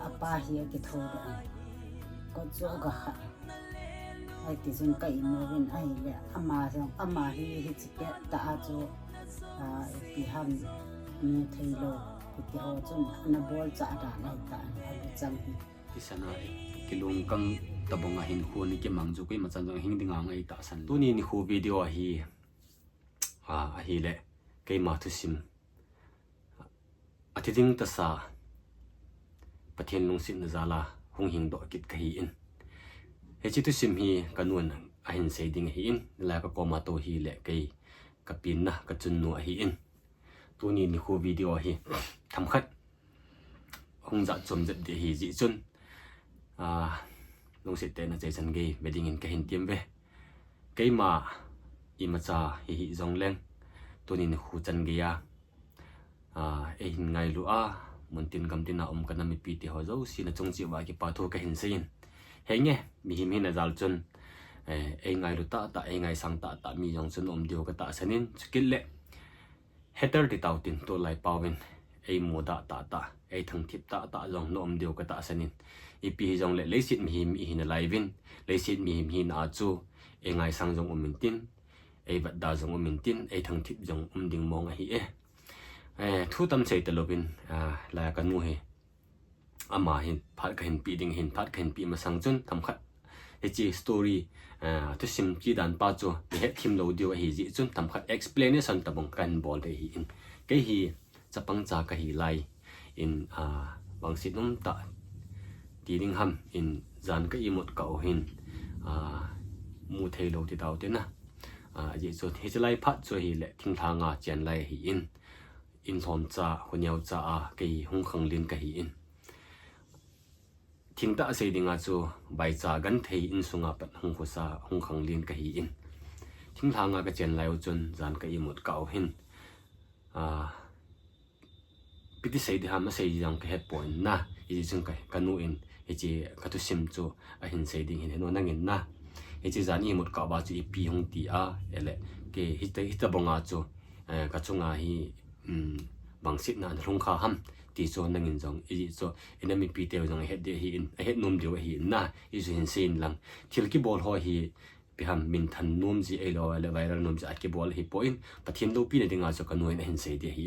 apa hi ki thoda ko zo ga kha ai ti jun kai mo win ai le ama hi chi ta a zo pi ham ni thailo ki ti ho chun na bol cha da nai ta ai chang hi ti sana kilung kang tabonga hin khu ni ke mangju kai machan jong hing dinga ngai ta san tu ni khu video hi a hi le kai ma thu sim atiding ta sa pathian lung sin zala hung hing do kit ka hi in he chi tu sim hi kanun a hin sei ding hi in la ka koma to hi le kai ka pin na ka chun nu hi in tu ni khu video hi tham khat hung za chom zet de hi ji chun lung sit te na chei chan ge wedding in ka hin tiam ve kai ma i ma cha hi zong leng tu ni khu chan ge ya e hin ngai lu a muntin gamtina kana mi pi ti ho zo si na chung chi wa ki pa tho ka hin sein he nge mi hi na zal chun e ngai lu ta e ngai sang ta mi jong chun dio ka ta sanin chukil le heter ti tau tin to lai pawin e mo da ta e thang thip ta jong nom dio ka ta sanin e pi jong le leisit mi hi na laivin leisit mi hi na chu e ngai sang jong tin e wat da jong tin e thang thip jong ding mong a hi thu tam chei te lovin la ka nu he ama hin phat ka hin pi ding hin phat ka hin pi ma sang chun tham khat he chi story to sim ki dan pa chu he thim lo dio hi ji chun tham khat explanation tabong kan bol de hi in ke hi chapang cha ka hi lai in bang sit num ta ti ding ham in zan ka imot ka o hin mu thei lo ti taw te na ji chu he chlai phat chu hi le thing tha nga chen lai hi in thom cha hunyau cha a kei hung khang lin ka hi in thing ta sei dinga chu bai cha gan thei in sunga pat hung khusa hung khang lin ka hi in thing thanga ka chen lai chun zan ka imot ka o hin piti sei de ha ma sei jang ka he point na i chung ka kanu in e chi ka tu sim chu a hin sei ding hin no nangin na e chi zan imot ka ba chu i pi hung ti a ele ke hita bonga chu ka chunga hi bang sit na rung kha ham ti so nangin jong i so enemy pi te jong he de hi in he num dio hi na i so hin sin lang thil ki bol ho hi pi ham min than num ji e lo le viral num ji at ki bol hi point pathian lo pi ne dinga so kanu in hin sei de hi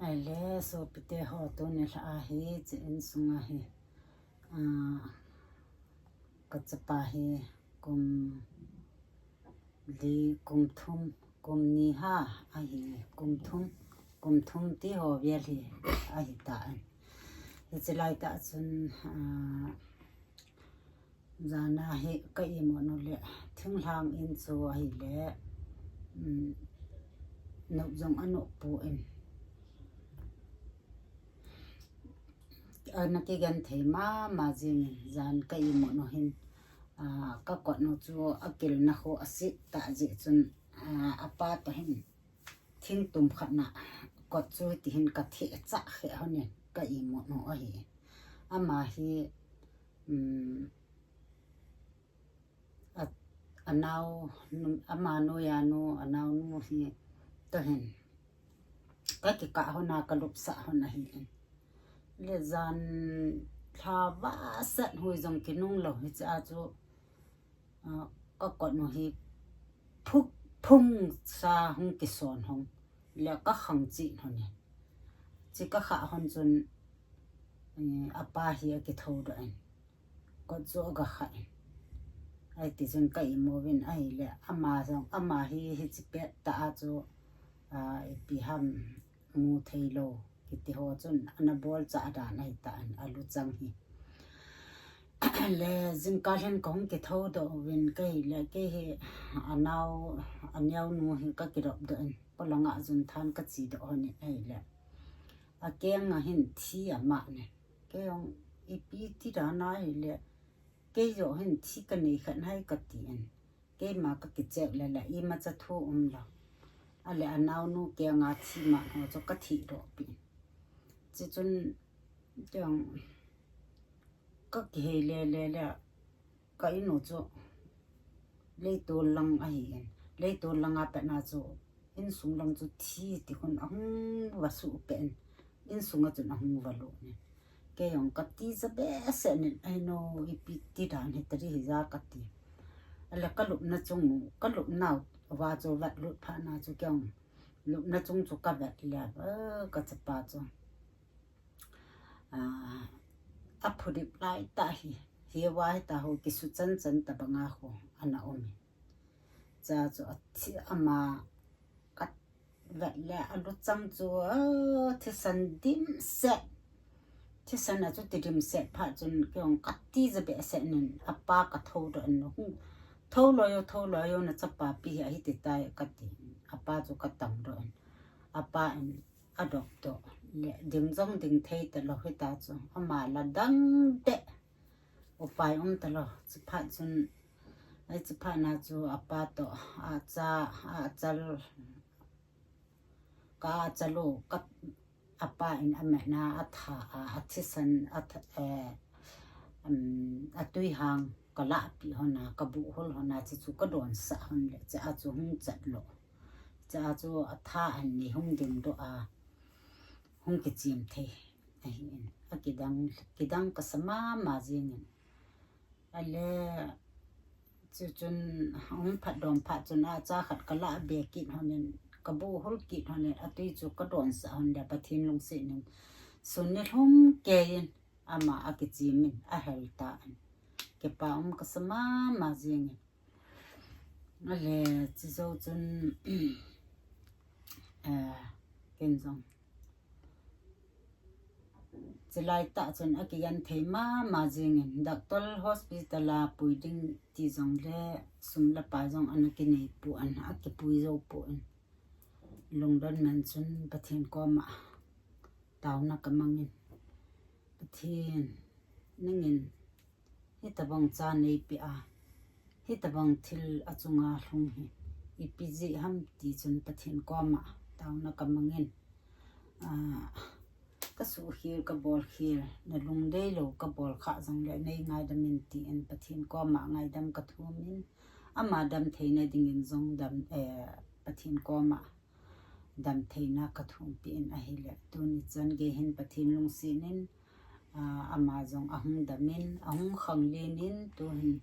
ai le so pite ho to ne a hi chi in sunga hi ka chapa hi kum thum kum ni ha ai kum thum ti ho vel hi ai ta hi chlai ta chun zana hi ka i mo no le thing hlang in chu ai le no jong anu pu in na ki gan thei ma jing zan ka i mo no hin ka ko no chu akil na ho asi ta ji chun apa to hin thing tum khana ko chu ti hin ka thi cha khe hone ka i mo no a hi ama hi anau ama no ya no anau no hi to hin ka ki ka hona ka lup sa hona hi le zan tha va sat hui jong ki nung lo hi cha chu ka ko no hi phung sa hung ki son hong le ka khang chi hone chi ka kha hon chun apa hi ki thoda an ko zo ga kha ai ti chun kai mo win ai le ama hi chi pe ta chu pi ham mu thailo ki ti ho chun ana bol cha da nai ta an alu chang hi le jin ka len kong ki tho do win kai le ke he anyau nu hi ka ki rob do an polanga jun than ka chi do ni ai le a keng a hin thi ama ne ke yong i pi ti da na hi le ke yo hin thi ka nei khan hai ka ti an ke ma ka ki chek le la i ma cha thu la ale anau nu ke nga thi ma ho cho ka thi ro pi chi chun jong ka ki le ka i no cho le to lang a hi le to lang a pe na cho in sung lang chu thi ti khon ang wa su pen in sunga chun ahung valu ni ke yong kati za be se ni ai no ipi ti dan he tari hi za kati ala kalup na chung kalup nau wa cho vat lut pha na chu kyong lup na chung chu ka vat la ka chapa chu a phudip lai ta hi wa ta ho ki su chan chan ta banga ho ana omi cha chu athi ama kat vat la alu chang chu thi san dim se thi san a chu ti dim se pha chun kyong kati za be se nin apa ka tho do an hu tho lo yo na chapa pi hi ti tai kati apa chu ka tam do apa an adok to le ding jong ding thei ta lo hi ta chu ama la dang de upai ta lo chu pha chun ai chu pha na chu apa to a chal ka chalo ka apa in ame na atha a thisan atui hang kala pi hona kabu hol hona chu ka don sa hon le cha chu hung chat lo cha chu atha an ni hung ding do a hung ki chim the ahin akidang kasama ma jing ale chu chun hung phat dom phat chun a cha khat kala be ki honen kabu hol ki honen atui chu ka don sa hon le pathin lung se nin sunni hum ke yin ama akichimin a helta ke pa kasama ma jing ale chi zo chun kenzong chilai ta chun akiyan theima ma jing doctor hospital a puiding ti jong le sumla pa jong anakini pu an akki pui zo pu an lungdon man chun pathin ko ma tauna kamangin pathin ningin hitabang cha nei pi a hitabang thil achunga hlung hi ipiji ham ti chun pathin ko ma tauna kamangin ka su hir ka bol hir na lung dei lo ka bol kha jang le nei ngai dam min ti en pathin ko ma ngai dam ka thumin ama dam theina ding in jong dam pathin ko ma dam theina ka thum pi en a hi le tu ni chan ge hin pathin lung sinin ama jong ahung damin ahung khang lenin tu hin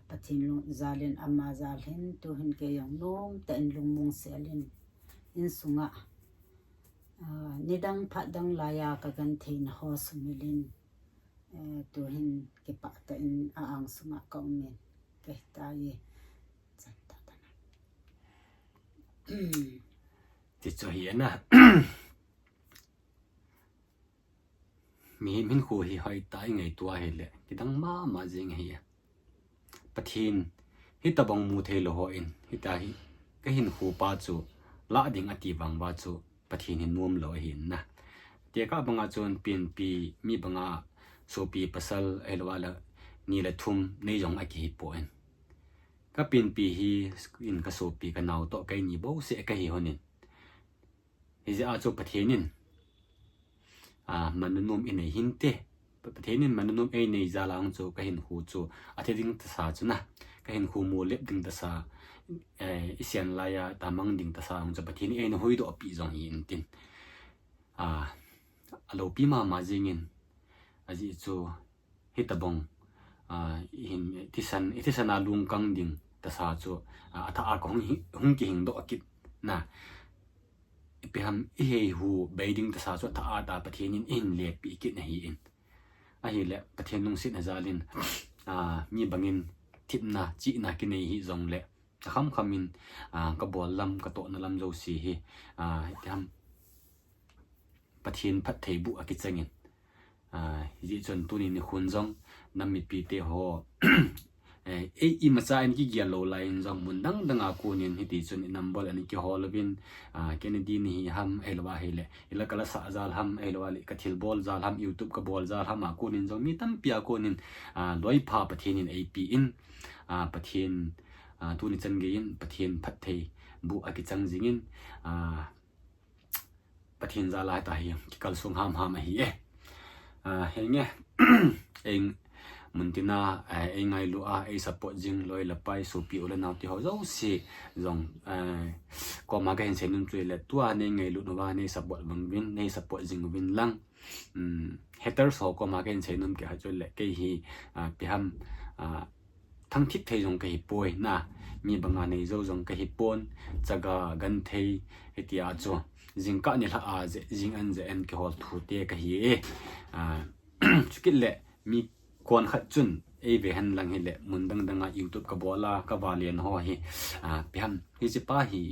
pathin lung zalin ama zalhin tu hin ke yong nong ta en lung mung selin in sunga nidang phadang laya ka gan thein ho sumilin tu hin ke pa ta in aang sunga ka umen ke ta ye chanta ta ti cho hi na mi min khu hi hoi tai ngai tua he le kidang ma jing hi pathin hi tabang mu the lo ho in hi ta hi ka hin khu pa chu la ding ati wang wa chu pathin hin nuam lo hin na te ka banga chon pin pi mi banga so pi pasal elwala ni la thum nei jong a ki po en ka pin pi hi in ka so pi ka naw to kai ni bo se ka hi honin hi ja chu pathinin manunum in hin te pathenin manunum ei nei za lang chu ka hin hu chu atheding ta sa chu na ka hin hu mo lep ding ta sa isian laya tamang ding ta sa ang cha pathini ei no hoi do pi jong hi in tin alo pi ma jingin aji chu hitabong hin tisan alung kang ding ta sa chu atha a kong hung ki hing do akit na ipiham ihe hu beiding ta sa chu tha ata pathinin in le pi kit na hi in a hi le pathin nung sit na zalin mi bangin thipna chi na ki nei hi zong le khamin ka bol lam ka to na lam zo si hi ham pathin phat thei bu aki changin ji chon tuni ni khun jong nammi pi te ho i macha en ki gialo line jong mun dang a kunin hi ti chun number ani ki holvin kennedy ni ham elwa hele ila kala sa zal ham elwa li ka thil bol zal ham youtube ka bol zal ham a kunin jong mi tam pia kunin loi pha pathinin ap in pathin tuni chan ge in pathin phat thei bu aki chang jingin pathin zala ta hi ki kal sung ham hi henge eng muntina ai ngai lu a ai support jing loi la pai su pi ula nau ti ho zo si zong ko ma ga hen se nun tui le tua ne ngai lu no wa ne support bang win ne support jing win lang haters ho ko ma ga hen se nun ke ha chul le ke hi pi ham thang thik thei jong ke hi poi na mi banga nei zo jong ke hi pon chaga gan thei hetia cho jing ka ni la a je jing an je en ke hol thu te ka hi chukit le mi kon khat chun e ve han lang hi le mundang danga youtube ka bola ka valian ho hi piam hi chi pa hi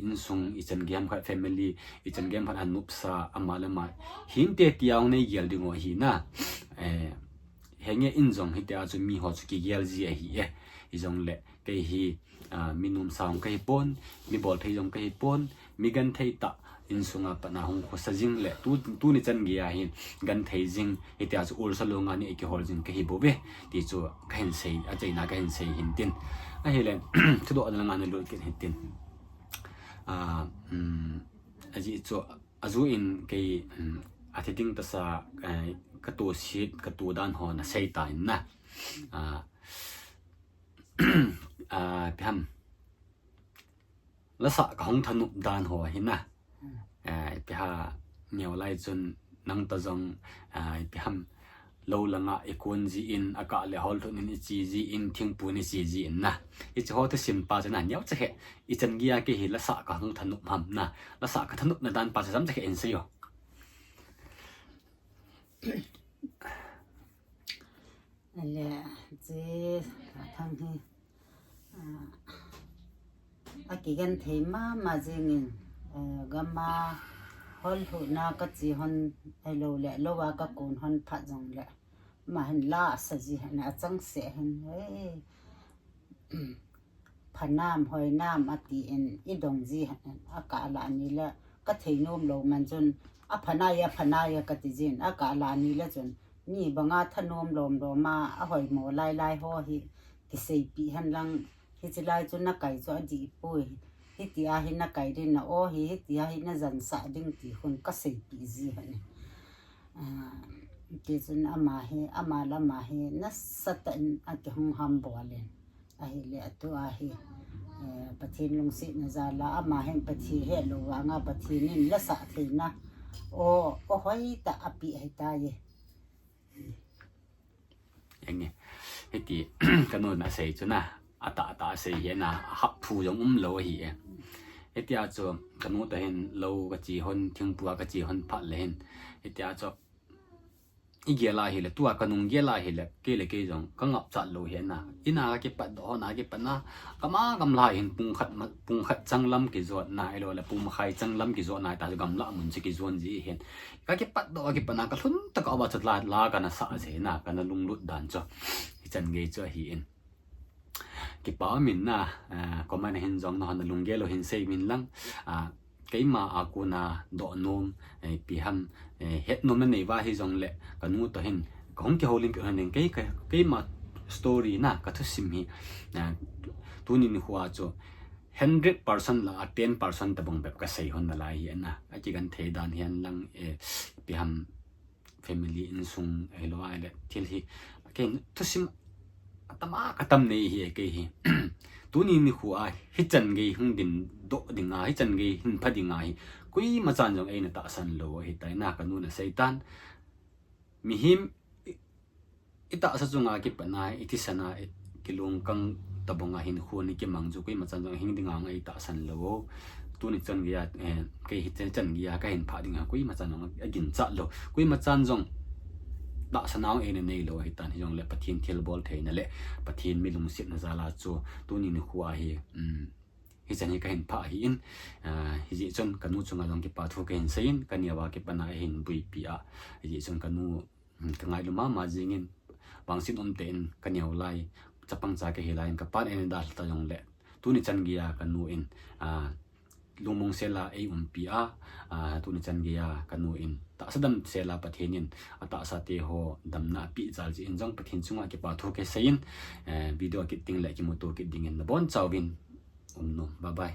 in sung ichan game khat family ichan game phan anup sa amalama hin te tiang nei gel dingo hi na henge in jong hi te a chu mi ho chu ki gel ji hi i jong le ke hi minum saung ke pon mi bol thei jong ke pon mi gan thei ta in sunga pana hong ko sajing le tu ni chan gia hin gan thei jing itia chu ul salonga ni ki hol jing ke hi bobe ti chu kain sei a chei na kain sei hin tin a hele chu do na ngani lu ken hin tin aji chu azu in ke athiting ta sa ka to shit ka to dan ho na sei ta in na pham la sa ka hong thanu dan ho hin na piha nhiều lai chun nang ta jong piham lo langa ekon ji in aka le hol thun ni chi ji in thing pu ni chi ji in na i chu ta sim pa chana nyau che he i chan gia ke hi la sa ka hung thanu ham na la sa ka thanu na dan pa cham che en se yo le je thang hi a ki gan thei ma jengin gama hol hu na ka chi hon ai lo le lo wa ka kun hon pha jong le ma hen la sa ji na chang se hen phanam hoi nam ati en i dong ji aka la ni la ka thei nom lo man chun a phana ya ka ti jin aka la ni la chun mi banga thanom lom lo ma a hoi mo lai ho hi ki sei pi han lang hi chi lai chun na kai cho di poi hi tia hi na kai din na o hi tia hi na zan sa ding ti hun ka sei pi ji hani ti chun ama la ma he na satan a ki hung ham bolen a hi le atu a hi pathin lung si na za la ama hen pathi he lo wa nga pathi nin la sa theina o hoi ta api hai ta ye yang ni heti kanu na sei chuna ata sei he na hap phu jong lo hi heti a cho kanu ta hen lo ka chi hon thing pu ka chi hon phat le hen heti a cho i gela hi le tua kanung gela hi le ke jong ka ngap cha lo he na ina ke pat do na ke pana kama gam la hin pung khat changlam ki zot na elo le pum khai changlam ki zot na ta gam la mun chi ki zon ji hen ka ke pat do ke pana ka thun ta ka ba chat la ka na sa je na ka na lung lut dan cho chan ge cho hi in ki pa min na ko man hen jong na han lung ge lo hin sei min lang cái mà aku na do nom pi ham het nom nei wa hi jong le kanu to hin kong ke holim ke hanen cái mà story na ka thu sim hi tu ni ni huwa cho 100% la 10% ta bong bep ka sei hon na la hi na a chi gan the dan hian lang pi ham family in sung lo ai le thil hi ke thu sim atama katam nei hi ke hi tu ni ni khuwa hi chan ge hung din do dinga hi chan ge hin pha dinga hi kui ma chan jong ei na ta san lo hi tai na ka nu na seitan mi him ita sa chunga ki pana iti sana kilung kang tabonga hin khu ni ki mangju kui ma chan jong hing dinga ngai ta san lo tu ni chan ge ya ke hi chan ge ya ka hin pha dinga kui ma chan jong agin cha lo kui ma chan jong da sanau ene nei lo hi tan hi jong le pathin thil bol theina le pathin milung sit na zala chu tu ni ni khuwa hi hi chan hi ka hin pha hi in hi ji chon kanu chunga jong ki pa thu ke hin sein kaniawa ki pana hin bui pi a hi ji chon kanu ka ngai lu ma jingin wangsin om ten kaniaw lai chapang cha ke hi lai ka pan ene dal ta jong le tu ni chan gia kanu in lungmong sela ei pi a tu ni chan gia kanu in ta sadam sela pathenin ata sa te ho damna pi chal ji injong pathin chunga ke pa tho ke sein video ki ting la ki moto ki dingin na bon chawin no bye bye